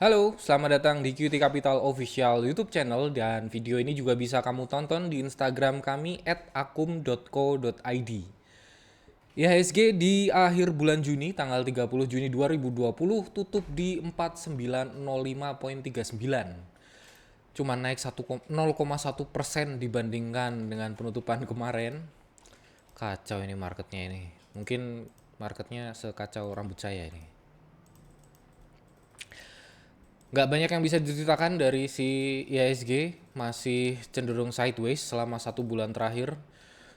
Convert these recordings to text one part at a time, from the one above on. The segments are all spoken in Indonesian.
Halo, selamat datang di QT Capital Official YouTube channel dan video ini juga bisa kamu tonton di Instagram kami @akum.co.id. IHSG di akhir bulan Juni tanggal 30 Juni 2020 tutup di 4905,39. Cuma naik 0,1% dibandingkan dengan penutupan kemarin. Kacau ini marketnya ini. Mungkin marketnya sekacau rambut saya ini. Nggak banyak yang bisa diceritakan dari si IHSG, masih cenderung sideways selama 1 bulan terakhir.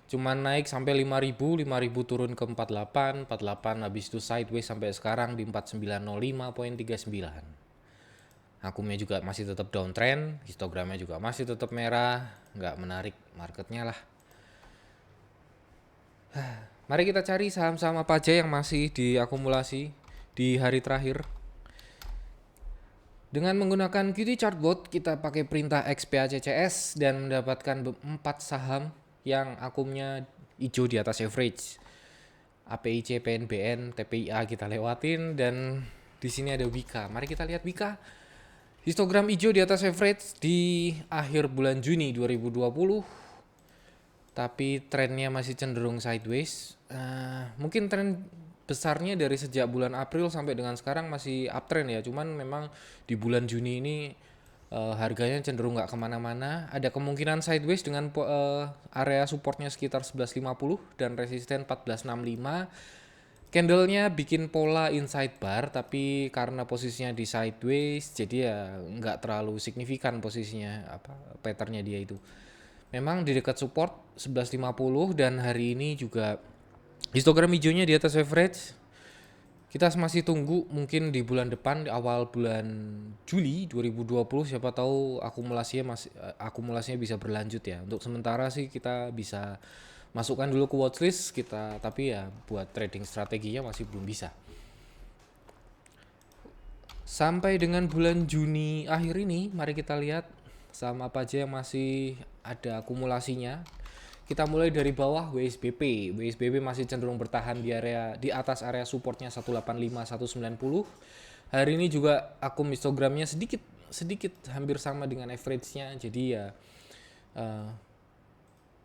Cuman naik sampai 5.000, 5.000 turun ke 48, 48 habis itu sideways sampai sekarang di 4905,39. Akumnya juga masih tetap downtrend, histogramnya juga masih tetap merah, nggak menarik marketnya lah. Mari kita cari saham-saham apa aja yang masih diakumulasi di hari terakhir. Dengan menggunakan QT Chartbot, kita pakai perintah XPACCS dan mendapatkan 4 saham yang akumnya hijau di atas average. APIC, PNBN, TPIA kita lewatin dan di sini ada Wika. Mari kita lihat Wika. Histogram hijau di atas average di akhir bulan Juni 2020. Tapi trennya masih cenderung sideways. Mungkin tren besarnya dari sejak bulan April sampai dengan sekarang masih uptrend ya, cuman memang di bulan Juni ini harganya cenderung nggak kemana-mana. Ada kemungkinan sideways dengan area supportnya sekitar 11.50 dan resisten 14.65. Candlenya bikin pola inside bar, tapi karena posisinya di sideways jadi ya nggak terlalu signifikan posisinya, patternnya dia itu. Memang di dekat support 11.50 dan hari ini juga histogram hijaunya di atas average. Kita masih tunggu mungkin di bulan depan, di awal bulan Juli 2020 siapa tahu akumulasinya bisa berlanjut ya. Untuk sementara sih kita bisa masukkan dulu ke watchlist kita, tapi ya buat trading strateginya masih belum bisa. Sampai dengan bulan Juni akhir ini, mari kita lihat saham apa aja yang masih ada akumulasinya. Kita mulai dari bawah WSBP. WSBP masih cenderung bertahan di atas area supportnya 185 190. Hari ini juga akum histogramnya sedikit hampir sama dengan average-nya. Jadi ya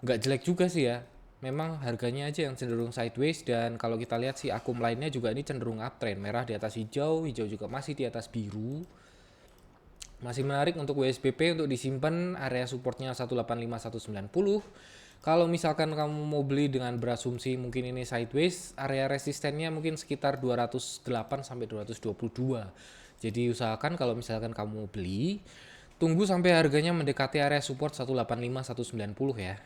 nggak jelek juga sih ya. Memang harganya aja yang cenderung sideways dan kalau kita lihat sih akum lainnya juga ini cenderung uptrend. Merah di atas hijau, hijau juga masih di atas biru. Masih menarik untuk WSBP untuk disimpan, area supportnya 185 190. Kalau misalkan kamu mau beli dengan berasumsi mungkin ini sideways, area resistennya mungkin sekitar 208 sampai 222. Jadi usahakan kalau misalkan kamu beli, tunggu sampai harganya mendekati area support 185 190 ya.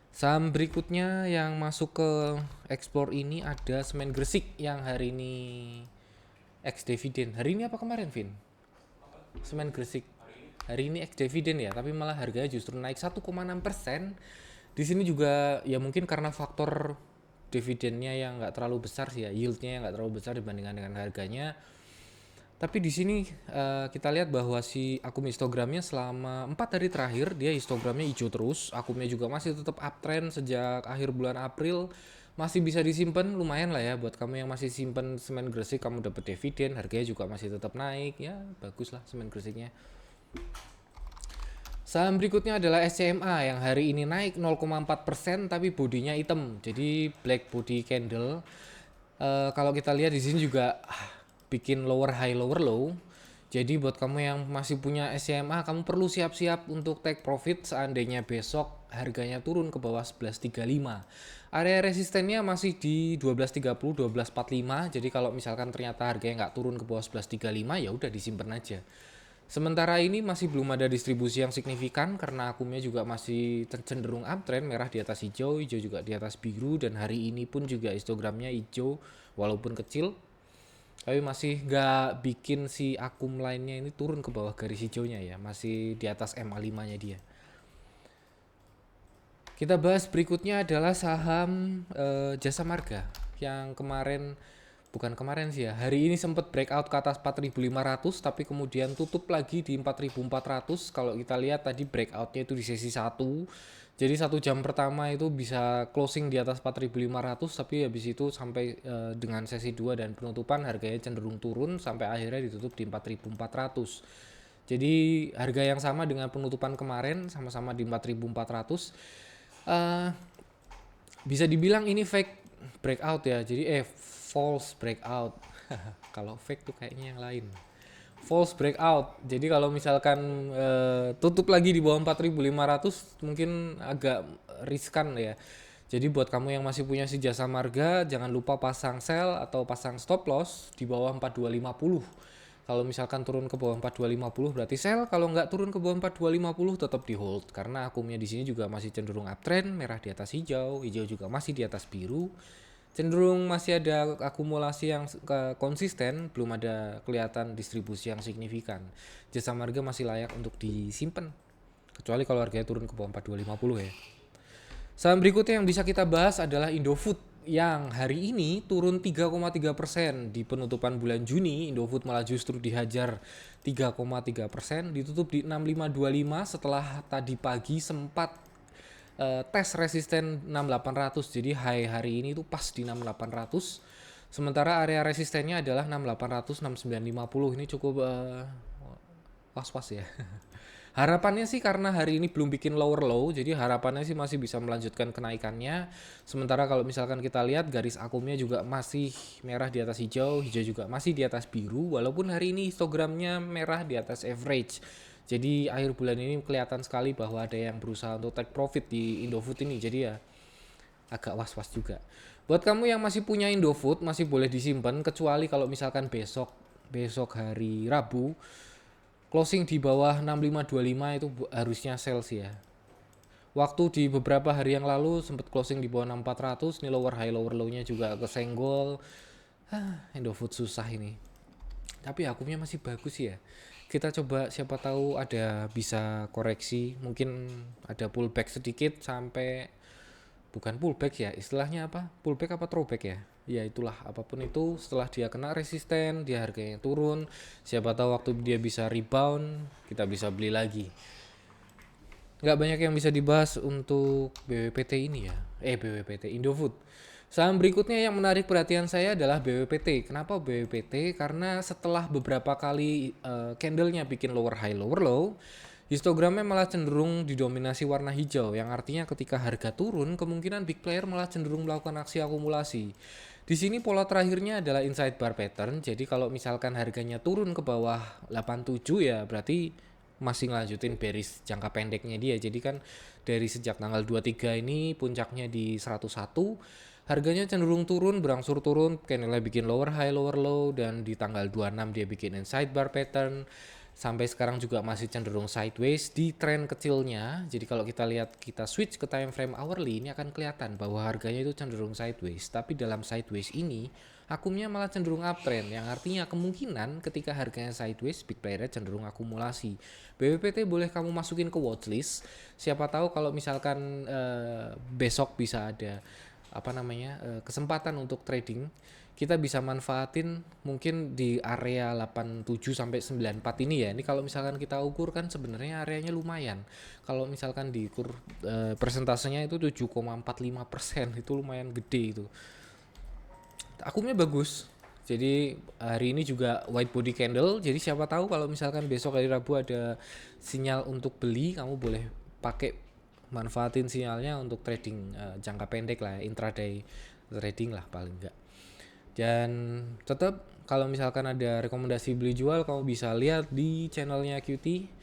Saham berikutnya yang masuk ke explore ini ada Semen Gresik yang hari ini ex dividend. Hari ini apa kemarin, Vin? Semen Gresik. Hari ini ex dividend ya, tapi malah harganya justru naik 1,6%. Di sini juga ya mungkin karena faktor dividennya yang nggak terlalu besar sih ya, yieldnya yang nggak terlalu besar dibandingkan dengan harganya. Tapi di sini kita lihat bahwa si akum histogramnya selama 4 hari terakhir dia histogramnya hijau terus, akumnya juga masih tetap uptrend sejak akhir bulan April. Masih bisa disimpan, lumayan lah ya buat kamu yang masih simpen Semen Gresik, kamu dapat dividen, harganya juga masih tetap naik ya, bagus lah Semen Gresiknya. Saham berikutnya adalah SCMA yang hari ini naik 0,4% tapi bodinya hitam, jadi black body candle. Kalau kita lihat di sini juga bikin lower high lower low. Jadi buat kamu yang masih punya SCMA, kamu perlu siap-siap untuk take profit seandainya besok harganya turun ke bawah 11.35. Area resistennya masih di 12.30, 12.45. Jadi kalau misalkan ternyata harganya nggak turun ke bawah 11.35 ya udah disimpan aja. Sementara ini masih belum ada distribusi yang signifikan karena akumnya juga masih cenderung uptrend, merah di atas hijau, hijau juga di atas biru, dan hari ini pun juga histogramnya hijau walaupun kecil. Tapi masih nggak bikin si akum lainnya ini turun ke bawah garis hijaunya ya, masih di atas MA5-nya dia. Kita bahas berikutnya adalah saham Jasa Marga yang bukan kemarin sih ya, hari ini sempat breakout ke atas 4.500 tapi kemudian tutup lagi di 4.400. Kalau kita lihat tadi breakoutnya itu di sesi 1, Jadi 1 jam pertama itu bisa closing di atas 4.500, tapi habis itu sampai dengan sesi 2 dan penutupan harganya cenderung turun sampai akhirnya ditutup di 4.400. Jadi harga yang sama dengan penutupan kemarin, sama-sama di 4.400. Eh, Bisa dibilang ini fake breakout ya. Jadi false breakout. Kalau fake tuh kayaknya yang lain. False breakout. Jadi kalau misalkan tutup lagi di bawah 4.500 mungkin agak riskan ya. Jadi buat kamu yang masih punya si jasa marga, jangan lupa pasang sell atau pasang stop loss di bawah 4250. Kalau misalkan turun ke bawah 4250 berarti sell, kalau nggak turun ke bawah 4250 tetap di hold karena akumnya di sini juga masih cenderung uptrend, merah di atas hijau, hijau juga masih di atas biru. Cenderung masih ada akumulasi yang konsisten, belum ada kelihatan distribusi yang signifikan. Jasa marga masih layak untuk disimpan. Kecuali kalau harganya turun ke bawah 4250 ya. Saham berikutnya yang bisa kita bahas adalah Indofood yang hari ini turun 3,3% di penutupan bulan Juni. Indofood malah justru dihajar 3,3%, ditutup di 6525 setelah tadi pagi sempat tes resisten 6800. Jadi high hari ini tuh pas di 6800. Sementara area resistennya adalah 6800, 6950. Ini cukup was-was ya. Harapannya sih karena hari ini belum bikin lower low, jadi harapannya sih masih bisa melanjutkan kenaikannya. Sementara kalau misalkan kita lihat garis akumnya juga masih merah di atas hijau, hijau juga masih di atas biru, walaupun hari ini histogramnya merah di atas average. Jadi akhir bulan ini kelihatan sekali bahwa ada yang berusaha untuk take profit di Indofood ini, jadi ya agak was-was juga. Buat kamu yang masih punya Indofood masih boleh disimpan, kecuali kalau misalkan besok hari Rabu closing di bawah 6525 itu harusnya sell sih ya. Waktu di beberapa hari yang lalu sempat closing di bawah 6400, nih lower high lower low-nya juga kesenggol. Indofood susah ini. Tapi akumnya masih bagus ya. Kita coba siapa tahu ada bisa koreksi, mungkin ada pullback sedikit sampai bukan pullback ya, istilahnya apa? Pullback apa throwback ya? Ya itulah, apapun itu setelah dia kena resisten, dia harganya turun, siapa tahu waktu dia bisa rebound, kita bisa beli lagi. Nggak banyak yang bisa dibahas untuk BWPT ini ya. BWPT Indofood. Saham berikutnya yang menarik perhatian saya adalah BWPT. Kenapa BWPT? Karena setelah beberapa kali candlenya bikin lower high lower low, histogramnya malah cenderung didominasi warna hijau, yang artinya ketika harga turun, kemungkinan big player malah cenderung melakukan aksi akumulasi. Di sini pola terakhirnya adalah inside bar pattern, jadi kalau misalkan harganya turun ke bawah 87 ya berarti masih ngelanjutin bearish jangka pendeknya dia. Jadi kan dari sejak tanggal 23 ini puncaknya di 101, harganya cenderung turun, berangsur turun, candlenya bikin lower high lower low, dan di tanggal 26 dia bikin inside bar pattern. Sampai sekarang juga masih cenderung sideways di tren kecilnya. Jadi kalau kita lihat, kita switch ke time frame hourly, ini akan kelihatan bahwa harganya itu cenderung sideways. Tapi dalam sideways ini akumnya malah cenderung uptrend, yang artinya kemungkinan ketika harganya sideways, big player cenderung akumulasi. BWPT boleh kamu masukin ke watchlist. Siapa tahu kalau misalkan besok bisa ada kesempatan untuk trading, kita bisa manfaatin mungkin di area 87 sampai 94 ini ya. Ini kalau misalkan kita ukur kan sebenarnya areanya lumayan. Kalau misalkan diukur persentasenya itu 7,45%, itu lumayan gede itu. Akumnya bagus. Jadi hari ini juga white body candle. Jadi siapa tahu kalau misalkan besok hari Rabu ada sinyal untuk beli, kamu boleh pakai, manfaatin sinyalnya untuk trading jangka pendek lah, intraday trading lah paling enggak. Dan tetap kalau misalkan ada rekomendasi beli jual, kamu bisa lihat di channelnya QT,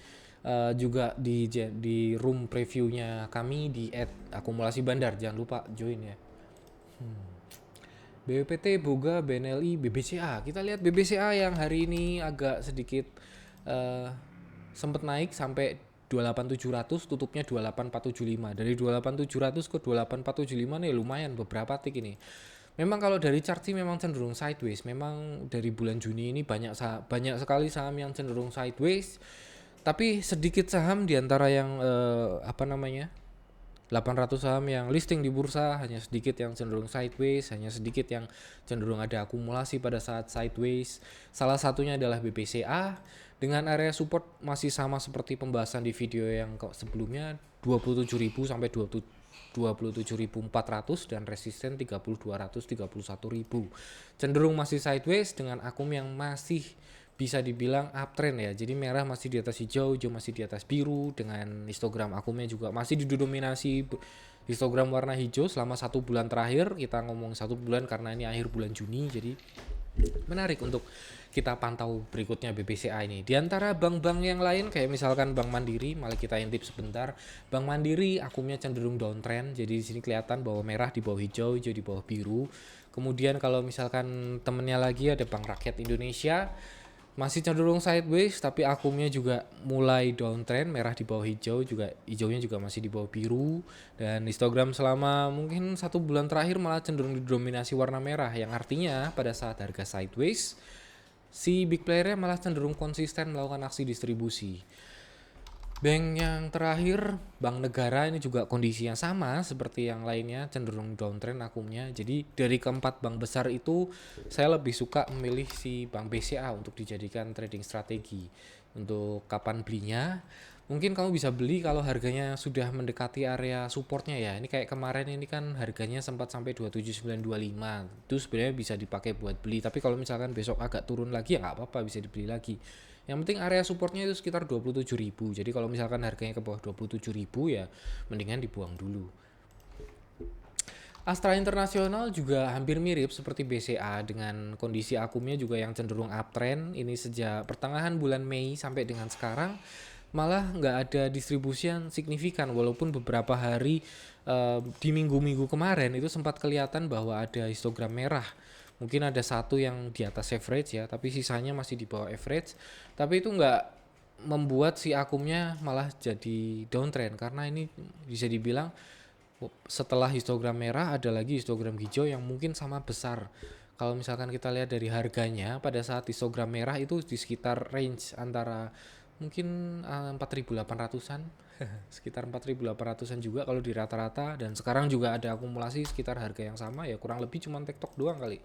juga di room previewnya kami di @akumulasi_bandar. Jangan lupa join ya. BWPT, Boga, BNLI, BBCA. Kita lihat BBCA yang hari ini agak sedikit sempat naik sampai 28700, tutupnya 28475. Dari 28700 ke 28475 nih lumayan beberapa tick ini. Memang kalau dari chart sih memang cenderung sideways. Memang dari bulan Juni ini banyak sekali saham yang cenderung sideways. Tapi sedikit saham diantara yang 800 saham yang listing di bursa, hanya sedikit yang cenderung sideways, hanya sedikit yang cenderung ada akumulasi pada saat sideways. Salah satunya adalah BBCA dengan area support masih sama seperti pembahasan di video yang sebelumnya, 27.000 sampai 27.400 dan resisten 30.200 31.000. Cenderung masih sideways dengan akum yang masih bisa dibilang uptrend ya. Jadi merah masih di atas hijau, hijau masih di atas biru, dengan histogram akumnya juga masih didominasi histogram warna hijau selama 1 bulan terakhir. Kita ngomong 1 bulan karena ini akhir bulan Juni, jadi menarik untuk kita pantau berikutnya BBCA ini. Di antara bank-bank yang lain kayak misalkan Bank Mandiri, malah kita intip sebentar. Bank Mandiri akumnya cenderung downtrend, jadi di sini kelihatan bahwa merah di bawah hijau, hijau di bawah biru. Kemudian kalau misalkan temennya lagi ada Bank Rakyat Indonesia, masih cenderung sideways tapi akumnya juga mulai downtrend, merah di bawah hijau, juga hijaunya juga masih di bawah biru, dan histogram selama mungkin 1 bulan terakhir malah cenderung didominasi warna merah, yang artinya pada saat harga sideways si big playernya malah cenderung konsisten melakukan aksi distribusi. Bank yang terakhir, Bank Negara, ini juga kondisinya sama seperti yang lainnya, cenderung downtrend akumnya. Jadi dari keempat bank besar itu, saya lebih suka memilih si Bank BCA untuk dijadikan trading strategi. Untuk kapan belinya, mungkin kamu bisa beli kalau harganya sudah mendekati area supportnya ya. Ini kayak kemarin ini kan harganya sempat sampai 27925. Itu sebenarnya bisa dipakai buat beli. Tapi kalau misalkan besok agak turun lagi ya nggak apa-apa, bisa dibeli lagi. Yang penting area supportnya itu sekitar 27.000. Jadi kalau misalkan harganya ke bawah 27.000 ya mendingan dibuang dulu. Astra Internasional juga hampir mirip seperti BCA dengan kondisi akumnya juga yang cenderung uptrend. Ini sejak pertengahan bulan Mei sampai dengan sekarang malah nggak ada distribusi yang signifikan, walaupun beberapa hari di minggu-minggu kemarin itu sempat kelihatan bahwa ada histogram merah. Mungkin ada satu yang di atas average ya, tapi sisanya masih di bawah average. Tapi itu nggak membuat si akumnya malah jadi downtrend, karena ini bisa dibilang setelah histogram merah ada lagi histogram hijau yang mungkin sama besar. Kalau misalkan kita lihat dari harganya pada saat histogram merah itu di sekitar range antara mungkin 4.800-an sekitar 4.800-an juga kalau di rata-rata, dan sekarang juga ada akumulasi sekitar harga yang sama ya, kurang lebih cuma tektok doang kali.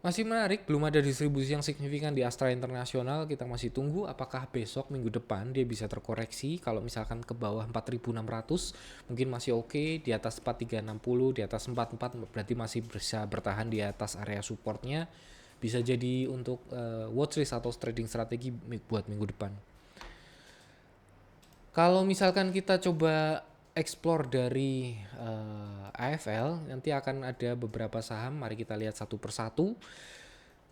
Masih menarik, belum ada distribusi yang signifikan di Astra Internasional. Kita masih tunggu apakah besok minggu depan dia bisa terkoreksi. Kalau misalkan ke bawah 4.600 mungkin masih oke, di atas 4.360, di atas 44 berarti masih bisa bertahan di atas area supportnya. Bisa jadi untuk watchlist atau trading strategi buat minggu depan. Kalau misalkan kita coba explore dari AFL, nanti akan ada beberapa saham, mari kita lihat satu persatu.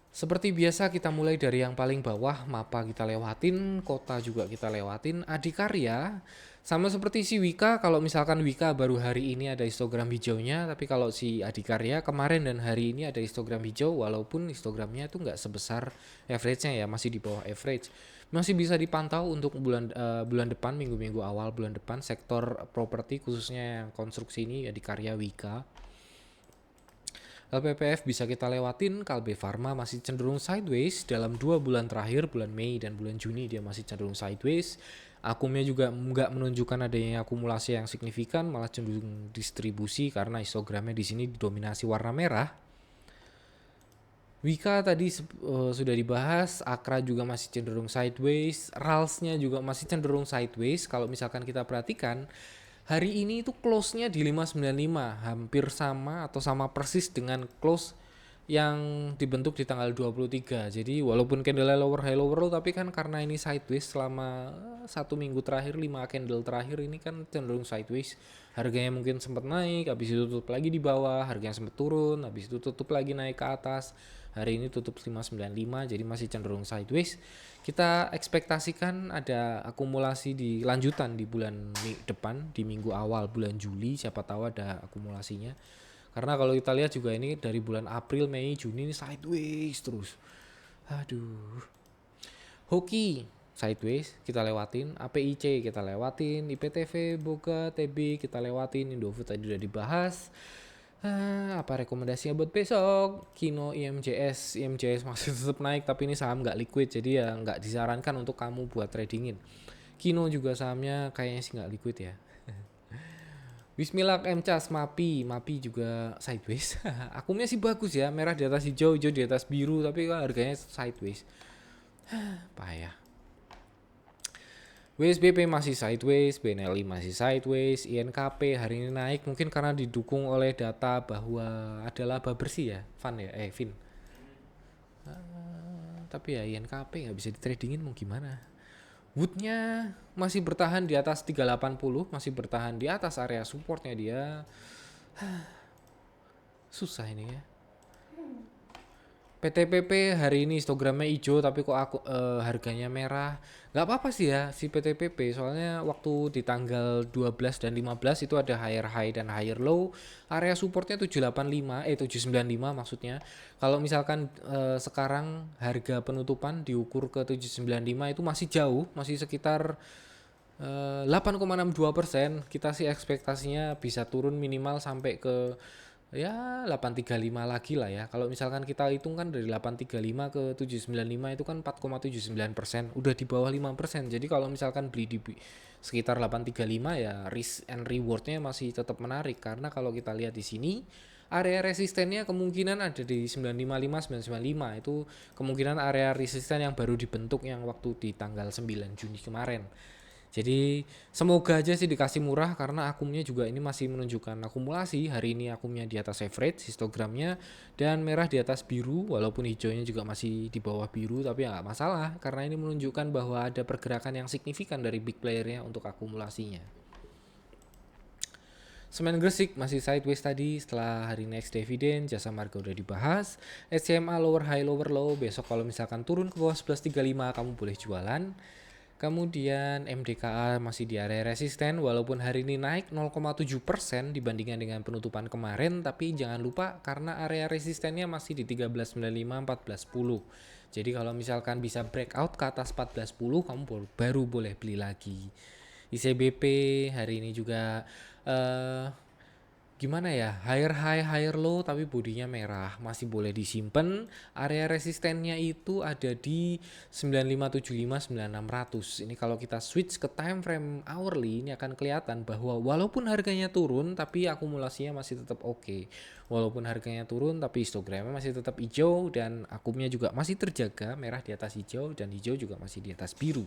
Seperti biasa kita mulai dari yang paling bawah, Mapa kita lewatin, Kota juga kita lewatin, Adikarya sama seperti si Wika. Kalau misalkan Wika baru hari ini ada histogram hijaunya, tapi kalau si Adikarya kemarin dan hari ini ada histogram hijau, walaupun histogramnya itu nggak sebesar average-nya ya, masih di bawah average. Masih bisa dipantau untuk bulan depan, minggu-minggu awal bulan depan, sektor properti khususnya yang konstruksi ini Adikarya, Wika. LPPF bisa kita lewatin, Kalbe Pharma masih cenderung sideways dalam 2 bulan terakhir, bulan Mei dan bulan Juni dia masih cenderung sideways. Akumnya juga nggak menunjukkan adanya akumulasi yang signifikan, malah cenderung distribusi karena histogramnya di sini didominasi warna merah. Wika tadi sudah dibahas, Akra juga masih cenderung sideways, RALS-nya juga masih cenderung sideways. Kalau misalkan kita perhatikan, hari ini itu close-nya di 595, hampir sama atau sama persis dengan close yang dibentuk di tanggal 23. Jadi walaupun candle lower high lower low, tapi kan karena ini sideways selama 1 minggu terakhir, 5 candle terakhir ini kan cenderung sideways. Harganya mungkin sempat naik, habis itu tutup lagi di bawah, harganya sempat turun, habis itu tutup lagi naik ke atas. Hari ini tutup 595, jadi masih cenderung sideways. Kita ekspektasikan ada akumulasi di lanjutan di bulan depan, di minggu awal bulan Juli, siapa tahu ada akumulasinya. Karena kalau kita lihat juga ini dari bulan April, Mei, Juni ini sideways terus. Aduh. Hoki sideways kita lewatin, APIC kita lewatin, IPTV, Boga, TB kita lewatin, Indofood tadi udah dibahas. Apa rekomendasinya buat besok? Kino, IMJS masih tetap naik, tapi ini saham nggak liquid, jadi ya nggak disarankan untuk kamu buat tradingin. Kino juga sahamnya kayaknya sih nggak liquid ya. Bismillah MCAS Mapi juga sideways. Akumnya sih bagus ya, merah di atas hijau, hijau di atas biru, tapi kok harganya sideways. Payah. WSBP masih sideways, BNLI masih sideways, INKP hari ini naik mungkin karena didukung oleh data bahwa ada laba bersih ya, Fin. Tapi ya INKP nggak bisa di tradingin mau gimana. Woodnya masih bertahan di atas 380, masih bertahan di atas area supportnya dia. Susah ini ya. PTPP hari ini histogramnya hijau tapi kok harganya merah. Nggak apa-apa sih ya si PTPP, soalnya waktu di tanggal 12 dan 15 itu ada higher high dan higher low. Area supportnya 795 maksudnya. Kalau misalkan sekarang harga penutupan diukur ke 795 itu masih jauh, masih sekitar 8,62%. Kita sih ekspektasinya bisa turun minimal sampai ke ya 835 lagi lah ya. Kalau misalkan kita hitung kan dari 835 ke 795 itu kan 4,79%, udah di bawah 5%. Jadi kalau misalkan beli di sekitar 835 ya risk and rewardnya masih tetap menarik, karena kalau kita lihat di sini area resistennya kemungkinan ada di 955 995, itu kemungkinan area resisten yang baru dibentuk yang waktu di tanggal 9 Juni kemarin. Jadi semoga aja sih dikasih murah, karena akumnya juga ini masih menunjukkan akumulasi. Hari ini akumnya di atas average histogramnya, dan merah di atas biru, walaupun hijaunya juga masih di bawah biru, tapi ya nggak masalah karena ini menunjukkan bahwa ada pergerakan yang signifikan dari big playernya untuk akumulasinya. Semen Gresik masih sideways tadi setelah hari next dividend. Jasa Marga udah dibahas. SCMA lower high lower low, besok kalau misalkan turun ke bawah 1135 kamu boleh jualan. Kemudian MDKA masih di area resisten walaupun hari ini naik 0,7% dibandingkan dengan penutupan kemarin, tapi jangan lupa karena area resistennya masih di 1395 1410. Jadi kalau misalkan bisa breakout ke atas 1410 kamu baru boleh beli lagi. ICBP hari ini juga gimana ya, higher high higher low tapi bodinya merah, masih boleh disimpan. Area resistennya itu ada di 9575 9600. Ini kalau kita switch ke time frame hourly ini akan kelihatan bahwa walaupun harganya turun tapi akumulasinya masih tetap oke. Walaupun harganya turun tapi histogramnya masih tetap hijau, dan akumnya juga masih terjaga, merah di atas hijau dan hijau juga masih di atas biru.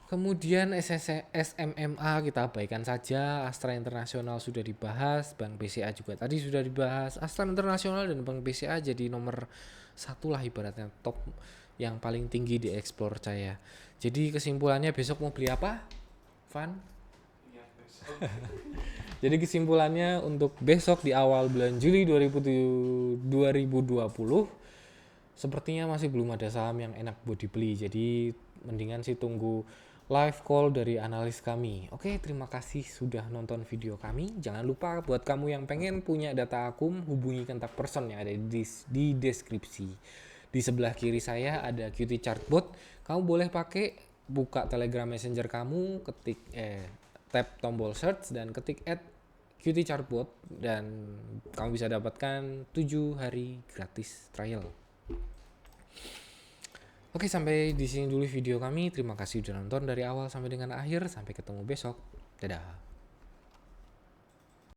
Kemudian SMMA kita abaikan saja. Astra Internasional sudah dibahas, Bank BCA juga tadi sudah dibahas. Astra Internasional dan Bank BCA jadi nomor satu lah ibaratnya, top yang paling tinggi di explore saya. Jadi kesimpulannya besok mau beli apa, Van? Jadi kesimpulannya untuk besok di awal bulan Juli 2020 sepertinya masih belum ada saham yang enak buat dibeli. Jadi mendingan sih tunggu live call dari analis kami. Oke, terima kasih sudah nonton video kami. Jangan lupa buat kamu yang pengen punya data akum, hubungi kontak person yang ada di deskripsi. Di sebelah kiri saya ada QT Chartbot. Kamu boleh pakai, buka Telegram Messenger kamu, ketik tap tombol search dan ketik QT Chartbot, dan kamu bisa dapatkan 7 hari gratis trial. Oke, sampai di sini dulu video kami. Terima kasih sudah nonton dari awal sampai dengan akhir. Sampai ketemu besok. Dadah.